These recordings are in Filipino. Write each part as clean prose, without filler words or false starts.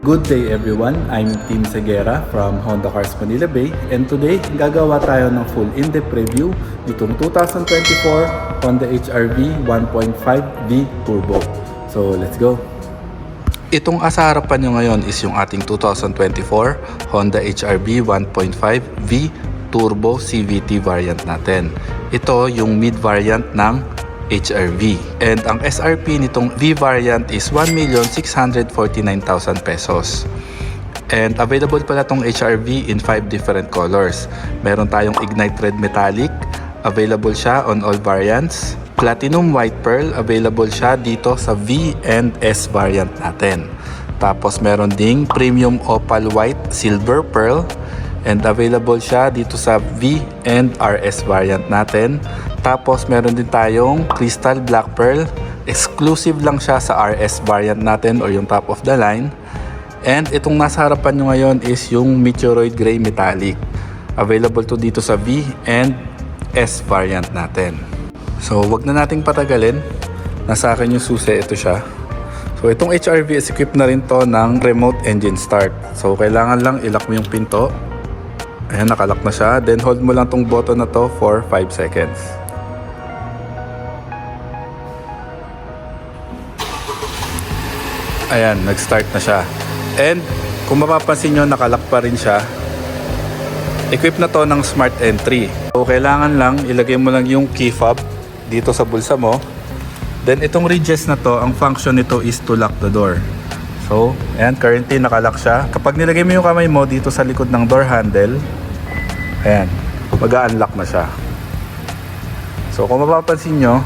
Good day everyone, I'm Tim Segura from Honda Cars Manila Bay and today gagawa tayo ng full in-depth review nitong 2024 Honda HR-V 1.5V Turbo. So let's go! Itong asa harapan nyo ngayon is yung ating 2024 Honda HR-V 1.5V Turbo CVT variant natin. Ito yung mid variant ng HR-V. And ang SRP nitong V variant is 1,649,000 pesos. And available pala itong HR-V in 5 different colors. Meron tayong Ignite Red Metallic, available siya on all variants. Platinum White Pearl, available siya dito sa V and S variant natin. Tapos meron ding Premium Opal White Silver Pearl, and available siya dito sa V and RS variant natin. Tapos meron din tayong Crystal Black Pearl, exclusive lang siya sa RS variant natin or yung top of the line. And itong nasa harapan nyo ngayon is yung Meteoroid Gray Metallic, available to dito sa V and S variant natin. So wag na nating patagalin, nasa akin yung susi, ito siya. So itong HR-V is equipped na rin to ng remote engine start. So kailangan lang ilock mo yung pinto. Ayan, nakalock na siya. Then hold mo lang tong button na to for 5 seconds. Ayan, nag-start na siya. And kung mapapansin nyo, nakalock pa rin siya. Equipped na to ng smart entry. So kailangan lang ilagay mo lang yung key fob dito sa bulsa mo. Then itong ridges na to, ang function nito is to lock the door. So ayan, currently nakalock siya. Kapag nilagay mo yung kamay mo dito sa likod ng door handle, ayan, mag-a-unlock na siya. So kung mapapansin nyo,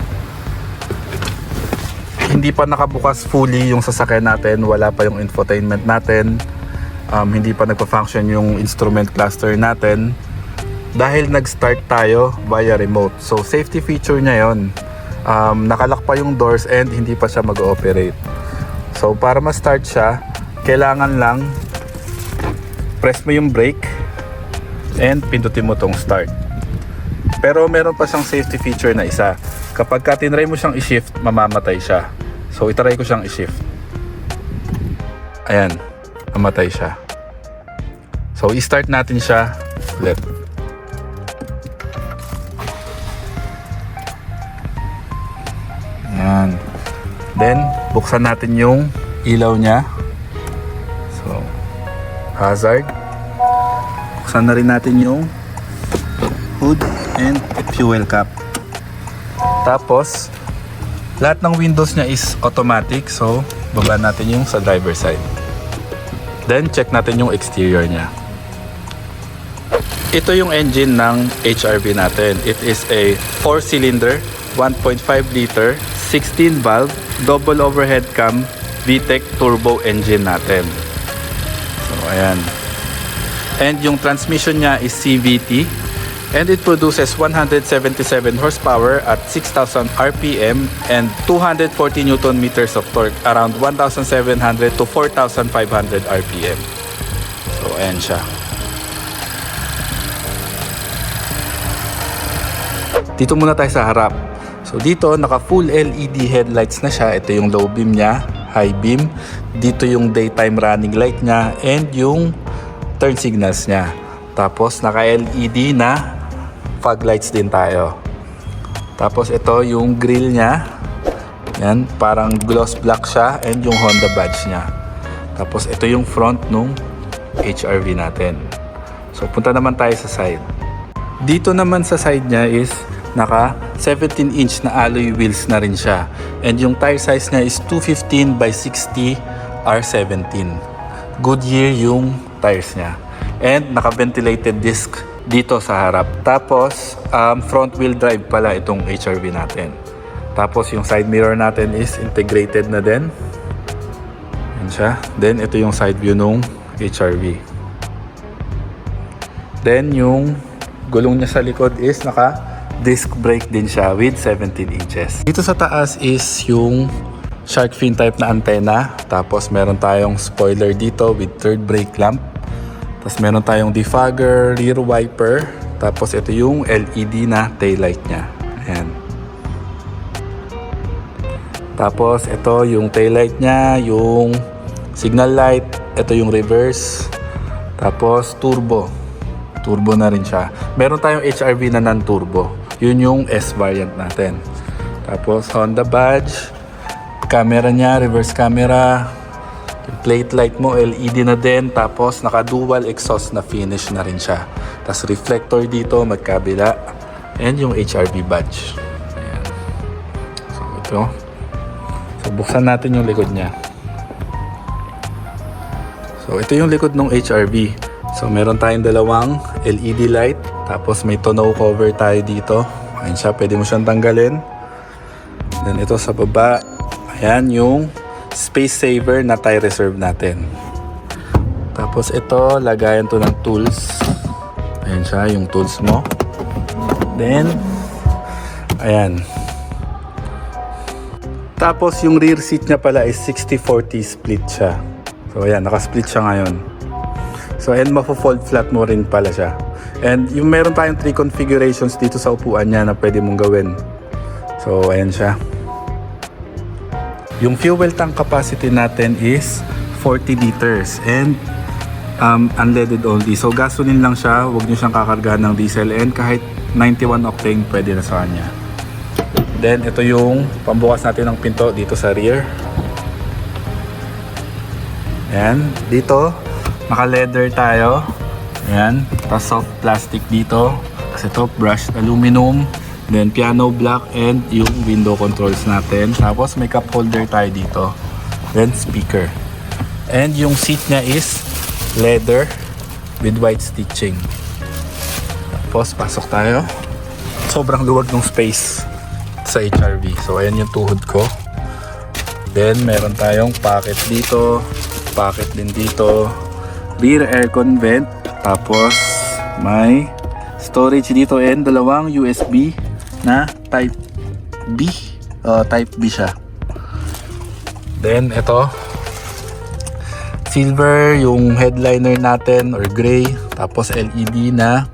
hindi pa nakabukas fully yung sasakyan natin, wala pa yung infotainment natin, hindi pa nagpa-function yung instrument cluster natin dahil nag-start tayo via remote. So safety feature niya yon, nakalock pa yung doors and hindi pa siya mag-ooperate. So para ma-start siya, kailangan lang press mo yung brake and pindutin mo tong start. Pero meron pa siyang safety feature na isa. Kapag ka tinry mo siyang i-shift, mamamatay siya. So itry ko siyang i-shift. Ayan, mamatay siya. So i-start natin siya ulit. Ayan. Then buksan natin yung ilaw niya. So hazard. Buksan na rin natin yung hood and fuel cap. Tapos lahat ng windows niya is automatic, so baba natin yung sa driver side. Then check natin yung exterior niya. Ito yung engine ng HR-V natin. It is a 4-cylinder 1.5 liter 16 valve double overhead cam VTEC turbo engine natin. So ayan. And yung transmission niya is CVT. And it produces 177 horsepower at 6,000 RPM and 240 Newton meters of torque, around 1,700 to 4,500 RPM. So ayan siya. Dito muna tayo sa harap. So dito naka full LED headlights na siya. Ito yung low beam niya, high beam. Dito yung daytime running light niya and yung turn signals niya. Tapos naka LED na fog lights din tayo. Tapos ito yung grill niya. Yan, parang gloss black siya and yung Honda badge niya. Tapos ito yung front nung HR-V natin. So punta naman tayo sa side. Dito naman sa side niya is naka 17-inch na alloy wheels na rin siya. And yung tire size niya is 215 by 60 R17. Goodyear yung tires niya. And naka-ventilated disc dito sa harap. Tapos front wheel drive pala itong HR-V natin. Tapos yung side mirror natin is integrated na din. Yan siya. Then ito yung side view nung HR-V. Then yung gulong niya sa likod is naka disc brake din siya with 17 inches. Dito sa taas is yung shark fin type na antenna. Tapos meron tayong spoiler dito with third brake lamp. Tapos meron tayong defogger, rear wiper. Tapos ito yung LED na taillight niya. Ayan. Tapos ito yung taillight niya, yung signal light, ito yung reverse. Tapos turbo. Turbo na rin siya. Meron tayong HRV na non-turbo. Yun yung S variant natin. Tapos Honda badge. Camera niya, reverse camera. Yung plate light mo, LED na din. Tapos naka-dual exhaust na finish na rin siya. Tapos reflector dito, magkabila. And yung HRV badge. Ayan. So ito. So buksan natin yung likod niya. So ito yung likod ng HRV. So meron tayong dalawang LED light. Tapos may tonneau cover tayo dito. Ayan siya, pwede mo siyang tanggalin. Then ito sa baba. Ayan yung space saver na tire reserve natin. Tapos ito, lagayan to ng tools. Ayan siya, yung tools mo. Then, ayan. Tapos yung rear seat niya pala is 60-40 split siya. So ayan, naka-split siya ngayon. So and mafo-fold flat mo rin pala siya. And yung meron tayong 3 configurations dito sa upuan niya na pwede mong gawin. So ayan siya. Yung fuel tank capacity natin is 40 liters and unleaded only. So gasoline lang siya, huwag nyo siyang kakargahan ng diesel, and kahit 91 octane pwede na sa kanya. Then ito yung pambukas natin ng pinto dito sa rear. Ayan, dito naka-leather tayo. Ayan, tapos soft plastic dito. Kasi ito brushed aluminum. Then piano black and yung window controls natin. Tapos may cup holder tayo dito. Then speaker. And yung seat niya is leather with white stitching. Tapos pasok tayo. Sobrang luwag ng space sa HRV. So ayan yung tuhod ko. Then meron tayong pocket dito. Pocket din dito. Rear aircon vent. Tapos may storage dito and dalawang USB na type B. Type B siya. Then ito, silver yung headliner natin or gray. Tapos LED na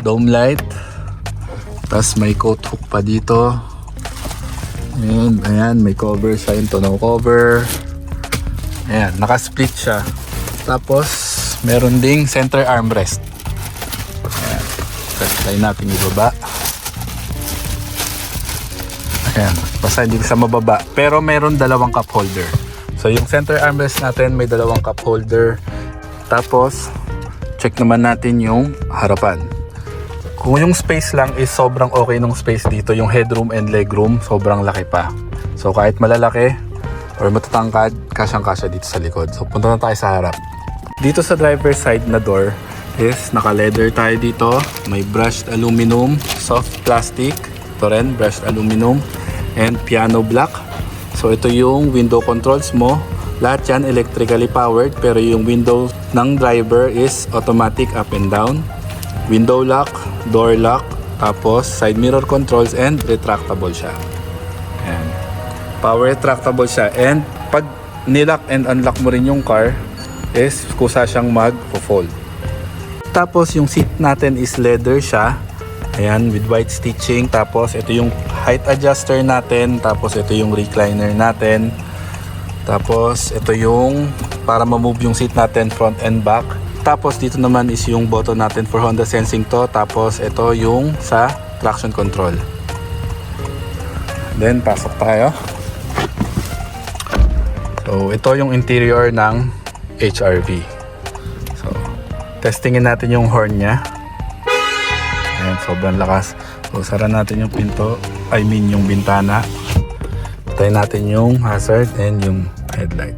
dome light. Tapos may coat hook pa dito. And ayan, may cover siya, yung tonneau cover. Ayan, naka-split siya. Tapos meron ding center armrest. Ayan, try natin ibaba. Ayan, basta hindi sa mababa. Pero meron dalawang cup holder. So yung center armrest natin may dalawang cup holder. Tapos check naman natin yung harapan. Kung yung space lang is sobrang okay nung space dito, yung headroom and legroom sobrang laki pa. So kahit malalaki or matatangkad, kasyang-kasya dito sa likod. So punta na tayo sa harap. Dito sa driver's side na door is naka-leather tayo dito. May brushed aluminum, soft plastic. Ito rin, brushed aluminum and piano black. So ito yung window controls mo. Lahat yan electrically powered, pero yung window ng driver is automatic up and down. Window lock, door lock, tapos side mirror controls and retractable siya. Ayan. Power retractable siya, and pag nilock and unlock mo rin yung car is kusa siyang mag-fold. Tapos yung seat natin is leather siya. Ayan, with white stitching. Tapos ito yung height adjuster natin. Tapos ito yung recliner natin. Tapos ito yung para ma-move yung seat natin front and back. Tapos dito naman is yung button natin for Honda Sensing to. Tapos ito yung sa traction control. Then pasok tayo. So ito yung interior ng HRV. So testingin natin yung horn nya. Ayan, sobrang lakas. So sara natin yung pinto, yung bintana. Patayin natin yung hazard and yung headlight.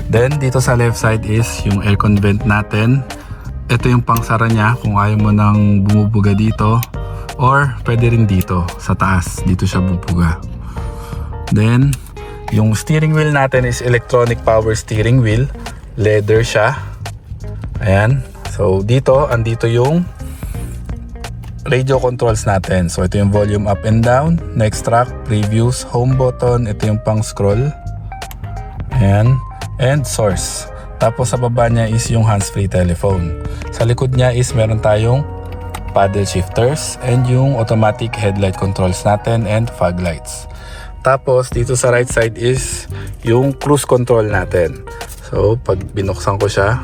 Then dito sa left side is yung aircon vent natin. Ito yung pangsara nya kung ayaw mo nang bumubuga dito, or pwede rin dito sa taas, dito siya bubuga. Then yung steering wheel natin is electronic power steering wheel, leather siya. Ayan, so dito andito yung radio controls natin. So ito yung volume up and down, next track, previews, home button, ito yung pang scroll. Ayan, and source. Tapos sa baba niya is yung hands-free telephone. Sa likod niya is meron tayong paddle shifters and yung automatic headlight controls natin and fog lights. Tapos dito sa right side is yung cruise control natin. So pag binuksan ko siya,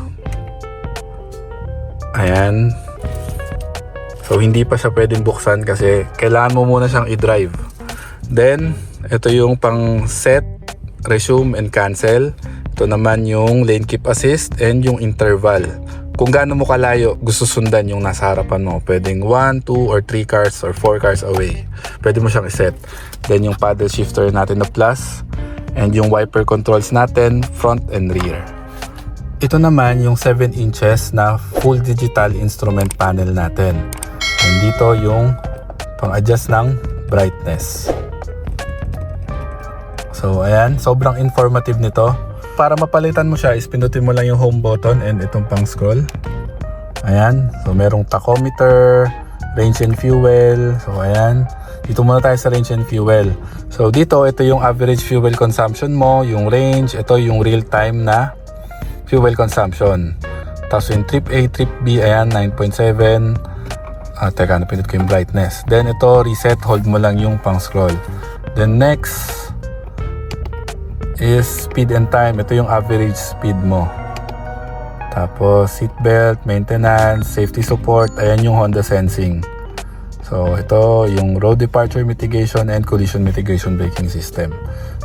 ayan. So hindi pa siya pwedeng buksan kasi kailangan mo muna siyang i-drive. Then ito yung pang set, resume and cancel. Ito naman yung lane keep assist and yung interval. Kung gaano mo kalayo gusto sundan yung nasa harapan mo. Pwedeng 1, 2, or 3 cars or 4 cars away. Pwede mo siyang iset. Then yung paddle shifter natin na plus. And yung wiper controls natin, front and rear. Ito naman yung 7 inches na full digital instrument panel natin. And dito yung pang-adjust ng brightness. So ayan, sobrang informative nito. Para mapalitan mo siya, is pinutin mo lang yung home button and itong pang scroll. Ayan, so merong tachometer, range and fuel. So ayan, dito muna tayo sa range and fuel. So dito, ito yung average fuel consumption mo, yung range, ito yung real time na fuel consumption. Tapos yung trip A, trip B, ayan, 9.7. Teka, napindot ko yung brightness. Then ito, reset, hold mo lang yung pang scroll. Then next is speed and time. Ito yung average speed mo. Tapos seatbelt, maintenance, safety support. Ayan yung Honda Sensing. So ito yung road departure mitigation and collision mitigation braking system.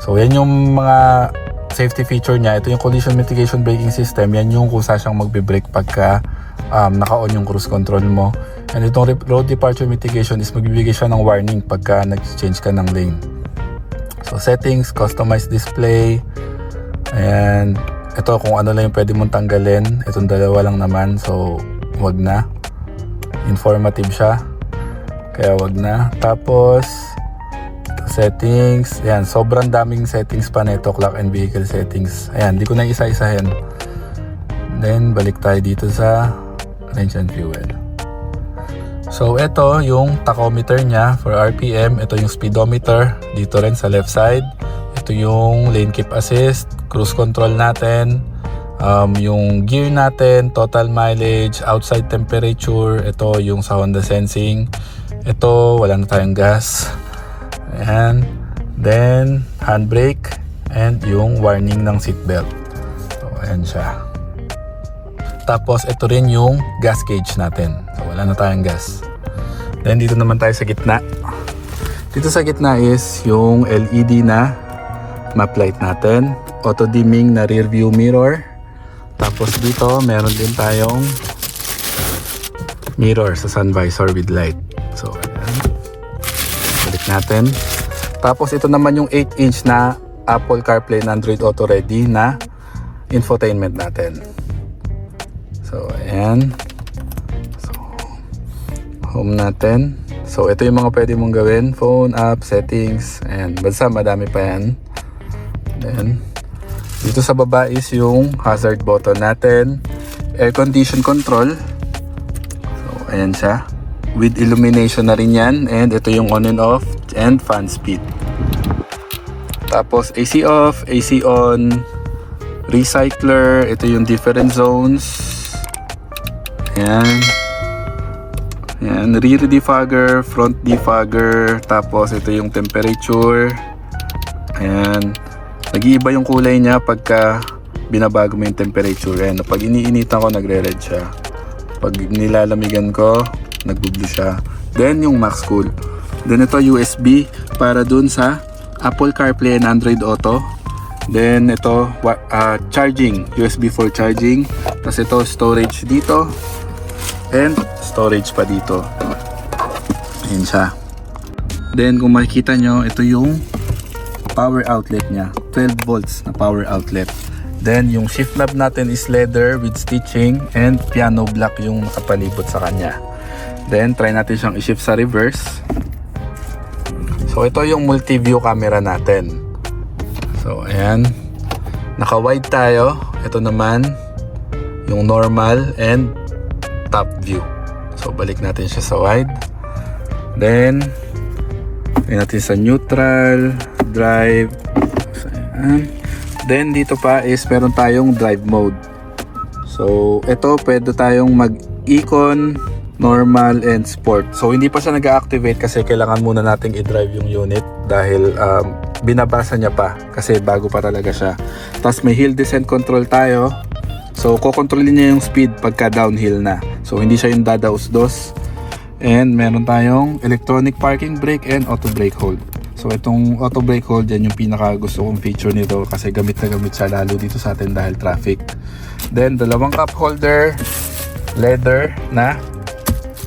So yan yung mga safety feature niya. Ito yung collision mitigation braking system. Yan yung kusa siyang magbe-brake pagka naka-on yung cruise control mo. And itong road departure mitigation is magbibigay siya ng warning pagka nag-change ka ng lane. So settings, customized display. Ayan. Ito kung ano lang yung pwede mong tanggalin. Itong dalawa lang naman. So wag na. Informative siya. Kaya wag na. Tapos settings. Ayan. Sobrang daming settings pa nito. Clock and vehicle settings. Ayan. Di ko na isa-isahin. Then balik tayo dito sa range and fuel. So ito yung tachometer niya for RPM, ito yung speedometer dito rin sa left side. Ito yung lane keep assist, cruise control natin, yung gear natin, total mileage, outside temperature, ito yung sa Honda Sensing. Ito wala na tayong gas. Ayan. Then handbrake and yung warning ng seatbelt. So ayan siya. Tapos ito rin yung gas gauge natin. So wala na tayong gas. Then dito naman tayo sa gitna. Dito sa gitna is yung LED na map light natin. Auto dimming na rear view mirror. Tapos dito meron din tayong mirror sa sun visor with light. So ayan. Balik natin. Tapos ito naman yung 8-inch na Apple CarPlay and Android Auto Ready na infotainment natin. So, ayan. So, home natin. So, ito yung mga pwede mong gawin. Phone, app, settings. Ayan. Basta madami pa yan. Then, dito sa baba is yung hazard button natin. Air condition control. So, ayan siya. With illumination na rin yan. And ito yung on and off and fan speed. Tapos, AC off, AC on, recycler. Ito yung different zones. Ayan. Ayan, rear defogger, front defogger, tapos ito yung temperature. Ayan. Nag-iiba yung kulay niya pagka binabago mo yung temperature. Ayan, pag iniinitan ko, nagre-red siya. Pag nilalamigan ko, nagbo-blue siya. Then yung max cool. Then ito USB para dun sa Apple CarPlay and Android Auto. Then ito charging, USB for charging. Tapos ito storage dito. And storage pa dito. Ayan siya. Then kung makikita nyo, ito yung power outlet nya, 12 volts na power outlet. Then yung shift knob natin is leather with stitching and piano black yung nakapalibot sa kanya. Then try natin siyang i-shift sa reverse. So ito yung multi-view camera natin. So ayan, naka-wide tayo. Ito naman yung normal and top view. So balik natin siya sa wide. Then lagyan natin sa neutral, drive. So, ayan. Then dito pa is meron tayong drive mode. So ito pwede tayong mag-econ, normal and sport. So hindi pa siya nag-activate kasi kailangan muna nating i-drive yung unit dahil binabasa niya pa kasi bago pa talaga siya. Tapos may hill descent control tayo. So kokontrolin niya yung speed pagka downhill na. So hindi siya yung dadaos-dos. And meron tayong electronic parking brake and auto brake hold. So itong auto brake hold, yan yung pinaka gusto kong feature nito kasi gamit na gamit siya lalo dito sa atin dahil traffic. Then dalawang cup holder, leather na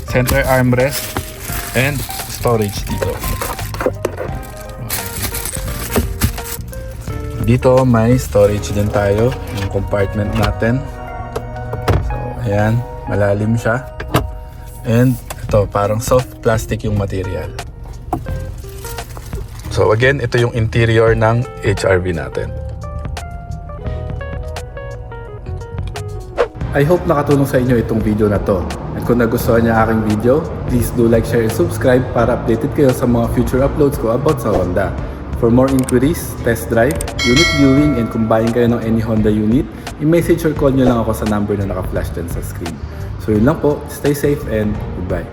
center armrest and storage dito. Dito may storage din tayo, yung compartment natin. So ayan, malalim siya. And ito parang soft plastic yung material. So again, ito yung interior ng HRV natin. I hope nakatulong sa inyo itong video na to. At kung nagustuhan niyo aking video, please do like, share, and subscribe para updated kayo sa mga future uploads ko about sa Honda. For more inquiries, test drive, unit viewing, and kung buying kayo ng any Honda unit, i-message or call nyo lang ako sa number na naka-flash dyan sa screen. So yun lang po, stay safe and goodbye.